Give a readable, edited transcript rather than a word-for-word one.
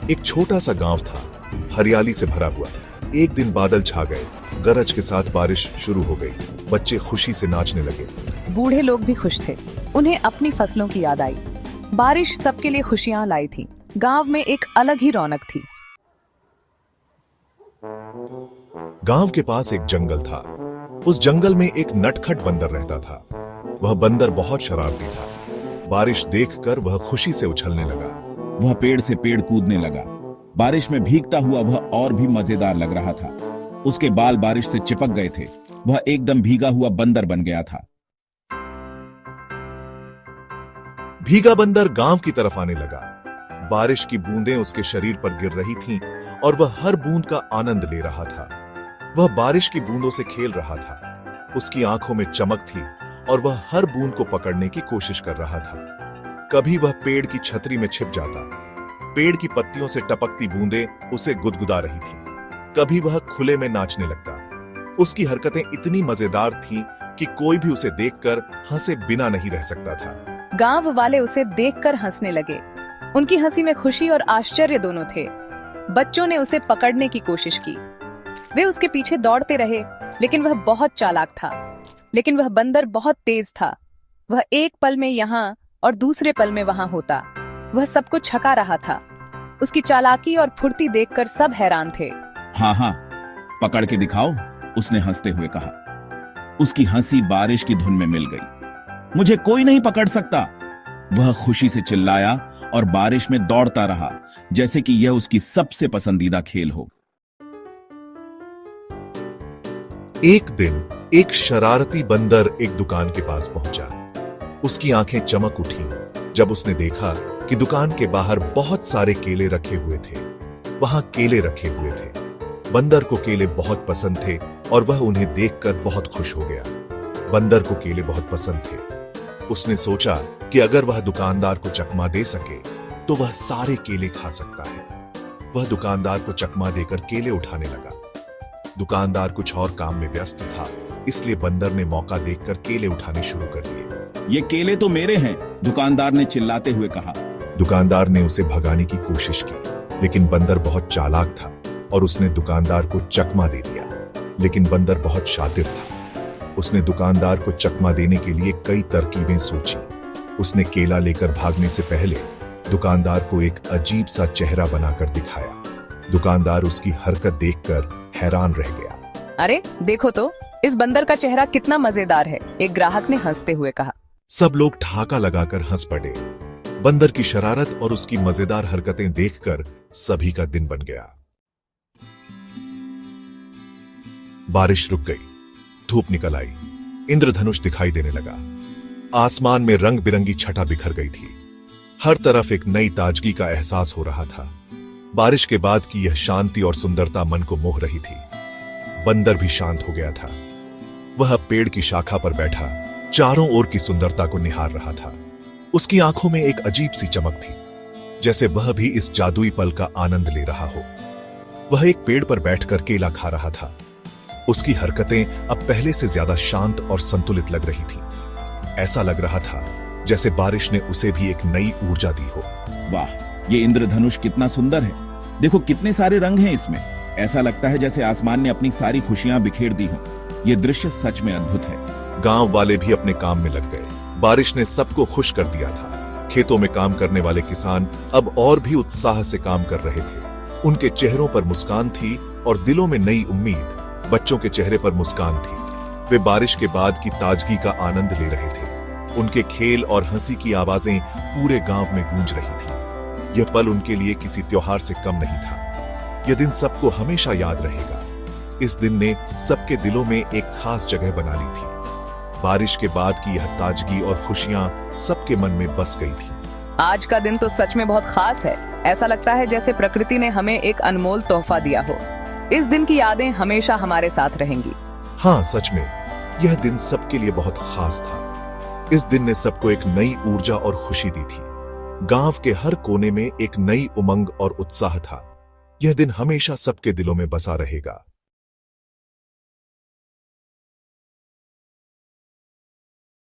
एक छोटा सा गांव था, हरियाली से भरा हुआ। एक दिन बादल छा गए, गरज के साथ बारिश शुरू हो गई। बच्चे खुशी से नाचने लगे। बूढ़े लोग भी खुश थे। उन्हें अपनी फसलों की याद आई। बारिश सबके लिए खुशियां लाई थी। गांव में एक अलग ही रौनक थी। गांव के पास एक जंगल था। उस जंगल में एक नटखट बंदर रहता था। वह बंदर बहुत शरारती था। बारिश देखकर वह खुशी से उछलने लगा। वह पेड़ से पेड़ कूदने लगा। बारिश में भीगता हुआ वह और भी मजेदार लग रहा था। उसके बाल बारिश से चिपक गए थे। वह एकदम भीगा हुआ बंदर बन गया था। भीगा बंदर गांव की तरफ आने लगा। बारिश की बूंदें उसके शरीर पर गिर रही थीं और वह हर बूंद का आनंद ले रहा था। वह बारिश की बूंदों से खेल रहा था। उसकी आंखों में चमक थी और वह हर बूंद को पकड़ने की कोशिश कर रहा था। कभी वह पेड़ की छतरी में छिप जाता। पेड़ की पत्तियों से टपकती बूंदें उसे गुदगुदा रही थीं। कभी वह खुले में नाचने लगता। उसकी हरकतें इतनी मजेदार थीं कि कोई भी उसे देखकर हंसे बिना नहीं रह सकता था। गांव वाले उसे देखकर हंसने लगे। उनकी हंसी में खुशी और आश्चर्य दोनों थे। बच्चों ने उसे पकड़ने की कोशिश की। वे उसके पीछे दौड़ते रहे, लेकिन वह बहुत चालाक था। लेकिन वह बंदर बहुत तेज था। वह एक पल में यहाँ और दूसरे पल में वहां होता। वह सबको छका रहा था। उसकी चालाकी और फुर्ती देखकर सब हैरान थे। हाँ हाँ, पकड़ के दिखाओ, उसने हंसते हुए कहा। उसकी हंसी बारिश की धुन में मिल गई। मुझे कोई नहीं पकड़ सकता, वह खुशी से चिल्लाया और बारिश में दौड़ता रहा जैसे कि यह उसकी सबसे पसंदीदा खेल हो। एक दिन एक शरारती बंदर एक दुकान के पास पहुंचा। उसकी आंखें चमक उठी जब उसने देखा कि दुकान के बाहर बहुत सारे केले रखे हुए थे। वहां केले रखे हुए थे। बंदर को केले बहुत पसंद थे और वह उन्हें देखकर बहुत खुश हो गया। बंदर को केले बहुत पसंद थे। उसने सोचा कि अगर वह दुकानदार को चकमा दे सके तो वह सारे केले खा सकता है। वह दुकानदार को चकमा देकर केले उठाने लगा। दुकानदार कुछ और काम में व्यस्त था, इसलिए बंदर ने मौका देखकर केले उठाने शुरू कर दिए। ये केले तो मेरे हैं, दुकानदार ने चिल्लाते हुए कहा। दुकानदार ने उसे भगाने की कोशिश की, लेकिन बंदर बहुत चालाक था और उसने दुकानदार को चकमा दे दिया। लेकिन बंदर बहुत शातिर था। उसने दुकानदार को चकमा देने के लिए कई तरकीबें सोची। उसने केला लेकर भागने से पहले दुकानदार को एक अजीब सा चेहरा बनाकर दिखाया। दुकानदार उसकी हरकत देखकर हैरान रह गया। अरे देखो तो, इस बंदर का चेहरा कितना मजेदार है, एक ग्राहक ने हंसते हुए कहा। सब लोग ठहाका लगाकर हंस पड़े। बंदर की शरारत और उसकी मजेदार हरकतें देखकर सभी का दिन बन गया। बारिश रुक गई, धूप निकल आई, इंद्रधनुष दिखाई देने लगा। आसमान में रंग बिरंगी छटा बिखर गई थी। हर तरफ एक नई ताजगी का एहसास हो रहा था। बारिश के बाद की यह शांति और सुंदरता मन को मोह रही थी। बंदर भी शांत हो गया था। वह पेड़ की शाखा पर बैठा चारों ओर की सुंदरता को निहार रहा था। उसकी आंखों में एक अजीब सी चमक थी, जैसे वह भी इस जादुई पल का आनंद ले रहा हो। वह एक पेड़ पर बैठकर केला खा रहा था। उसकी हरकतें अब पहले से ज्यादा शांत और संतुलित लग रही थी। ऐसा लग रहा था जैसे बारिश ने उसे भी एक नई ऊर्जा दी हो। वाह, ये इंद्रधनुष कितना सुंदर है। देखो कितने सारे रंग हैं इसमें। ऐसा लगता है जैसे आसमान ने अपनी सारी खुशियां बिखेर दी हों। ये दृश्य सच में अद्भुत है। गांव वाले भी अपने काम में लग गए। बारिश ने सबको खुश कर दिया था। खेतों में काम करने वाले किसान अब और भी उत्साह से काम कर रहे थे। उनके चेहरों पर मुस्कान थी और दिलों में नई उम्मीद। बच्चों के चेहरे पर मुस्कान थी। वे बारिश के बाद की ताजगी का आनंद ले रहे थे। उनके खेल और हंसी की आवाजें पूरे गांव में गूंज रही थी। यह पल उनके लिए किसी त्योहार से कम नहीं था। यह दिन सबको हमेशा याद रहेगा। इस दिन ने सबके दिलों में एक खास जगह बना ली थी। बारिश के बाद की यह ताजगी और खुशियां सबके मन में बस गई थी। आज का दिन तो सच में बहुत खास है। ऐसा लगता है जैसे प्रकृति ने हमें एक अनमोल तोहफा दिया हो। इस दिन की यादें हमेशा हमारे साथ रहेंगी। हाँ, सच में यह दिन सबके लिए बहुत खास था। इस दिन ने सबको एक नई ऊर्जा और खुशी दी थी। गांव के हर कोने में एक नई उमंग और उत्साह था। यह दिन हमेशा सबके दिलों में बसा रहेगा।